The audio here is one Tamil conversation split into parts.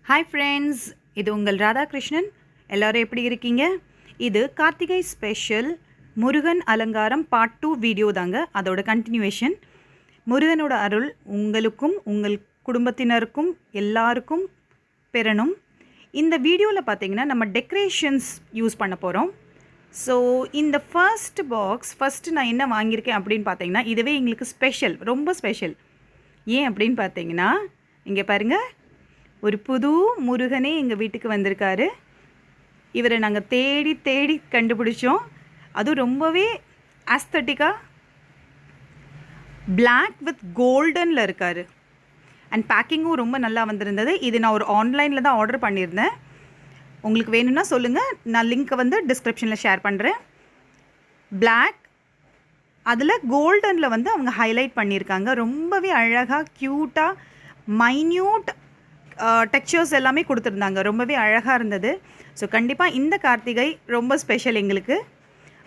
ஹாய் ஃப்ரெண்ட்ஸ், இது உங்கள் ராதாகிருஷ்ணன். எல்லோரும் எப்படி இருக்கீங்க? இது கார்த்திகை ஸ்பெஷல் முருகன் அலங்காரம் பார்ட் 2 வீடியோ தாங்க. அதோட கண்டினியூவேஷன். முருகனோட அருள் உங்களுக்கும் உங்கள் குடும்பத்தினருக்கும் எல்லாருக்கும் பெறணும். இந்த வீடியோவில் பார்த்தீங்கன்னா நம்ம டெக்கரேஷன்ஸ் யூஸ் பண்ண போகிறோம். ஸோ இந்த ஃபர்ஸ்ட் நான் என்ன வாங்கியிருக்கேன் அப்படின்னு பார்த்தீங்கன்னா, இதுவே எங்களுக்கு ஸ்பெஷல், ரொம்ப ஸ்பெஷல். ஏன் அப்படின்னு பார்த்தீங்கன்னா, இங்கே பாருங்கள், ஒரு புது முருகனே எங்கள் வீட்டுக்கு வந்திருக்காரு. இவரை நாங்கள் தேடி தேடி கண்டுபிடிச்சோம். அதுவும் ரொம்பவே ஆஸ்தட்டிக்காக பிளாக் வித் கோல்டனில் இருக்கார். அண்ட் பேக்கிங்கும் ரொம்ப நல்லா வந்திருந்தது. இது நான் ஒரு ஆன்லைனில் தான் ஆர்டர் பண்ணியிருந்தேன். உங்களுக்கு வேணும்னா சொல்லுங்கள், நான் லிங்க்கை வந்து டிஸ்கிரிப்ஷனில் ஷேர் பண்ணுறேன். பிளாக் அதில் கோல்டனில் வந்து அவங்க ஹைலைட் பண்ணியிருக்காங்க. ரொம்பவே அழகாக க்யூட்டாக மைன்யூட் டெக்ஸ்சர்ஸ் எல்லாமே கொடுத்துருந்தாங்க. ரொம்பவே அழகாக இருந்தது. ஸோ கண்டிப்பாக இந்த கார்த்திகை ரொம்ப ஸ்பெஷல் எங்களுக்கு.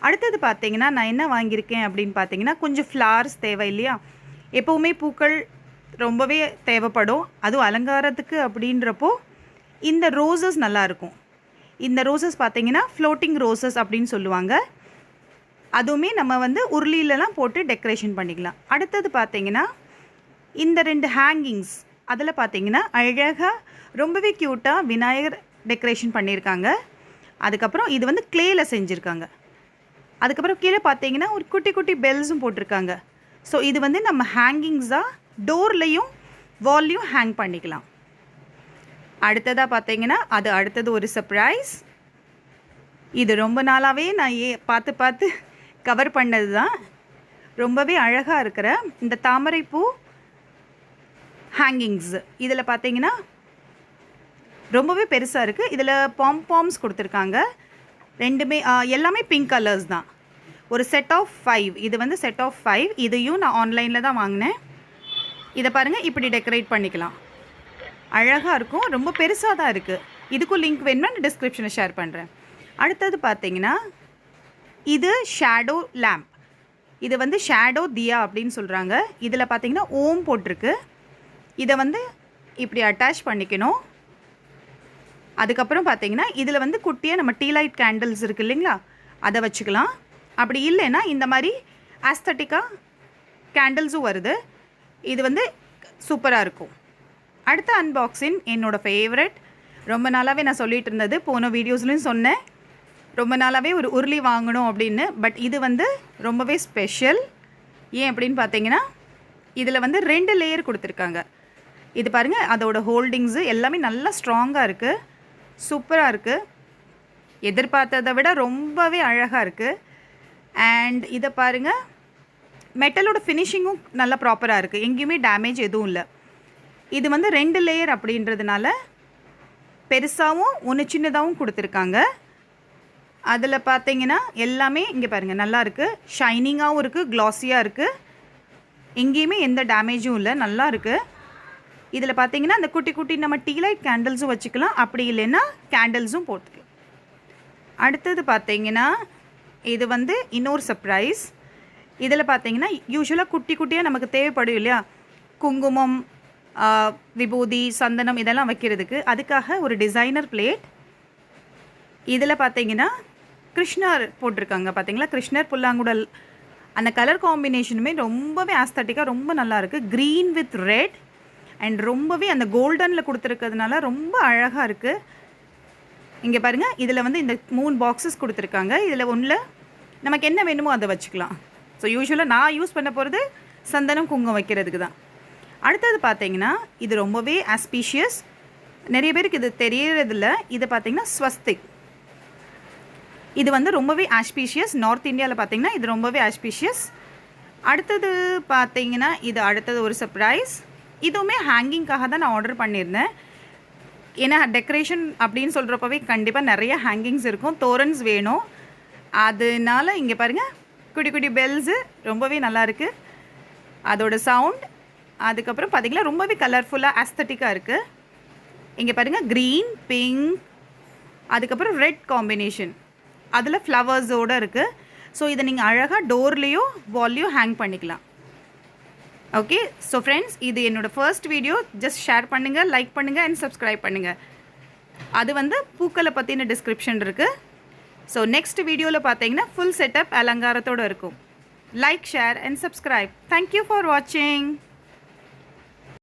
அடுத்தது பார்த்தீங்கன்னா, நான் என்ன வாங்கியிருக்கேன் அப்படின்னு பார்த்தீங்கன்னா, கொஞ்சம் ஃப்ளார்ஸ் தேவை இல்லையா? எப்போவுமே பூக்கள் ரொம்பவே தேவைப்படும். அதுவும் அலங்காரத்துக்கு அப்படின்றப்போ இந்த ரோசஸ் நல்லாயிருக்கும். இந்த ரோசஸ் பார்த்தீங்கன்னா ஃப்ளோட்டிங் ரோசஸ் அப்படின்னு சொல்லுவாங்க. அதுவுமே நம்ம வந்து உருளியிலலாம் போட்டு டெக்கரேஷன் பண்ணிக்கலாம். அடுத்தது பார்த்தீங்கன்னா, இந்த 2 ஹேங்கிங்ஸ், அதில் பார்த்தீங்கன்னா அழகாக ரொம்பவே க்யூட்டாக விநாயகர் டெக்கரேஷன் பண்ணியிருக்காங்க. அதுக்கப்புறம் இது வந்து க்ளேயில் செஞ்சுருக்காங்க. அதுக்கப்புறம் கீழே பார்த்தீங்கன்னா ஒரு குட்டி குட்டி பெல்ஸும் போட்டிருக்காங்க. ஸோ இது வந்து நம்ம ஹேங்கிங்ஸாக டோர்லையும் வால்லையும் ஹேங் பண்ணிக்கலாம். அடுத்ததாக பார்த்தீங்கன்னா, அது அடுத்தது ஒரு சர்ப்ரைஸ். இது ரொம்ப நாளாகவே நான் பார்த்து கவர் பண்ணது தான். ரொம்பவே அழகாக இருக்கிற இந்த தாமரைப்பூ ஹேங்கிங்ஸ். இதில் பார்த்தீங்கன்னா ரொம்பவே பெருசாக இருக்குது. இதில் பாம்ஸ் கொடுத்துருக்காங்க. ரெண்டுமே எல்லாமே பிங்க் கலர்ஸ் தான். ஒரு செட் ஆஃப் 5. இது வந்து செட் ஆஃப் 5. இதையும் நான் ஆன்லைனில் தான் வாங்கினேன். இதை பாருங்கள், இப்படி டெக்கரேட் பண்ணிக்கலாம். அழகாக இருக்கும். ரொம்ப பெருசாக தான் இருக்குது. இதுக்கும் லிங்க் வேணும்னா நான் டிஸ்கிரிப்ஷனில் ஷேர் பண்ணுறேன். அடுத்தது பார்த்தீங்கன்னா, இது ஷேடோ லேம்ப். இது வந்து ஷேடோ தியா அப்படின்னு சொல்கிறாங்க. இதில் பார்த்தீங்கன்னா ஓம் போட்டிருக்கு. இதை வந்து இப்படி அட்டாச் பண்ணிக்கணும். அதுக்கப்புறம் பார்த்தீங்கன்னா, இதில் வந்து குட்டியாக நம்ம டீ லைட் கேண்டில்ஸ் இருக்குது இல்லைங்களா, அதை வச்சுக்கலாம். அப்படி இல்லைன்னா இந்த மாதிரி ஆஸ்தட்டிக்காக கேண்டில்ஸும் வருது. இது வந்து சூப்பராக இருக்கும். அடுத்த அன்பாக்சிங் என்னோடய ஃபேவரட். ரொம்ப நாளாகவே நான் சொல்லிகிட்டு இருந்தது, போன வீடியோஸ்லையும் சொன்னேன், ரொம்ப நாளாகவே ஒரு உருளி வாங்கணும் அப்படின்னு. பட் இது வந்து ரொம்பவே ஸ்பெஷல். ஏன் அப்படின்னு பார்த்தீங்கன்னா, இதில் வந்து 2 லேயர் கொடுத்துருக்காங்க. இது பாருங்கள், அதோட ஹோல்டிங்ஸு எல்லாமே நல்லா ஸ்ட்ராங்காக இருக்குது. சூப்பராக இருக்குது. எதிர்பார்த்ததை விட ரொம்பவே அழகாக இருக்குது. அண்ட் இதை பாருங்கள், மெட்டலோட ஃபினிஷிங்கும் நல்லா ப்ராப்பராக இருக்குது. எங்கேயுமே டேமேஜ் எதுவும் இல்லை. இது வந்து 2 லேயர் அப்படின்றதுனால பெருசாகவும் ஒன்று சின்னதாகவும் கொடுத்துருக்காங்க. அதில் பார்த்தீங்கன்னா எல்லாமே இங்கே பாருங்கள் நல்லா இருக்குது. ஷைனிங்காகவும் இருக்குது, க்ளாஸியாக இருக்குது. எங்கேயுமே எந்த டேமேஜும் இல்லை, நல்லா இருக்குது. இதில் பார்த்தீங்கன்னா அந்த குட்டி குட்டி நம்ம டீ லைட் கேண்டில்ஸும் வச்சுக்கலாம். அப்படி இல்லைன்னா கேண்டில்ஸும் போட்டுக்கலாம். அடுத்தது பார்த்தீங்கன்னா, இது வந்து இன்னொரு சர்ப்ரைஸ். இதில் பார்த்தீங்கன்னா யூஸ்வலாக குட்டி குட்டியாக நமக்கு தேவைப்படும் இல்லையா, குங்குமம், விபூதி, சந்தனம் இதெல்லாம் வைக்கிறதுக்கு. அதுக்காக ஒரு டிசைனர் பிளேட். இதில் பார்த்தீங்கன்னா கிருஷ்ணர் போட்டிருக்காங்க. பார்த்தீங்களா, கிருஷ்ணர் புல்லாங்குழல். அந்த கலர் காம்பினேஷனுமே ரொம்பவே ஆஸ்தட்டிக்காக ரொம்ப நல்லாயிருக்கு. க்ரீன் வித் ரெட் அண்ட் ரொம்பவே அந்த கோல்டனில் கொடுத்துருக்கிறதுனால ரொம்ப அழகாக இருக்குது. இங்கே பாருங்கள், இதில் வந்து இந்த 3 பாக்ஸஸ் கொடுத்துருக்காங்க. இதில் ஒன்றில் நமக்கு என்ன வேணுமோ அதை வச்சுக்கலாம். ஸோ யூஸ்வலாக நான் யூஸ் பண்ண போகிறது சந்தனம், குங்குமம் வைக்கிறதுக்கு தான். அடுத்தது பார்த்தீங்கன்னா, இது ரொம்பவே ஆஸ்பீஷியஸ். நிறைய பேருக்கு இது தெரியறதில்ல. இது பார்த்தீங்கன்னா ஸ்வஸ்திக். இது வந்து ரொம்பவே ஆஸ்பீஷியஸ். நார்த் இந்தியாவில் பார்த்தீங்கன்னா இது ரொம்பவே ஆஸ்பீஷியஸ். அடுத்தது பார்த்தீங்கன்னா, இது அடுத்தது ஒரு சர்ப்ரைஸ். இதுவுமே ஹேங்கிங்காக தான் நான் ஆர்டர் பண்ணியிருந்தேன். ஏன்னா டெக்கரேஷன் அப்படின்னு சொல்கிறப்பவே கண்டிப்பாக நிறைய ஹேங்கிங்ஸ் இருக்கும், தோரன்ஸ் வேணும். அதனால இங்கே பாருங்கள், குட்டி குட்டி பெல்ஸு ரொம்பவே நல்லாயிருக்கு. அதோட சவுண்ட். அதுக்கப்புறம் பார்த்திங்கன்னா ரொம்பவே கலர்ஃபுல்லாக ஆஸ்தட்டிக்காக இருக்குது. இங்கே பாருங்கள், க்ரீன், பிங்க், அதுக்கப்புறம் ரெட் காம்பினேஷன். அதில் ஃப்ளவர்ஸோடு இருக்குது. ஸோ இதை நீங்கள் அழகாக டோர்லேயோ வால்லையோ ஹேங் பண்ணிக்கலாம். ஓகே, ஸோ ஃப்ரெண்ட்ஸ், இது என்னோடய ஃபர்ஸ்ட் வீடியோ. ஜஸ்ட் ஷேர் பண்ணுங்கள், லைக் பண்ணுங்கள் அண்ட் சப்ஸ்கிரைப் பண்ணுங்கள். அது வந்து பூக்களை பற்றின டிஸ்கிரிப்ஷன் இருக்குது. ஸோ நெக்ஸ்ட் வீடியோவில் பார்த்தீங்கன்னா ஃபுல் செட்டப் அலங்காரத்தோடு இருக்கும். Like, share and subscribe. Thank you for வாட்சிங்.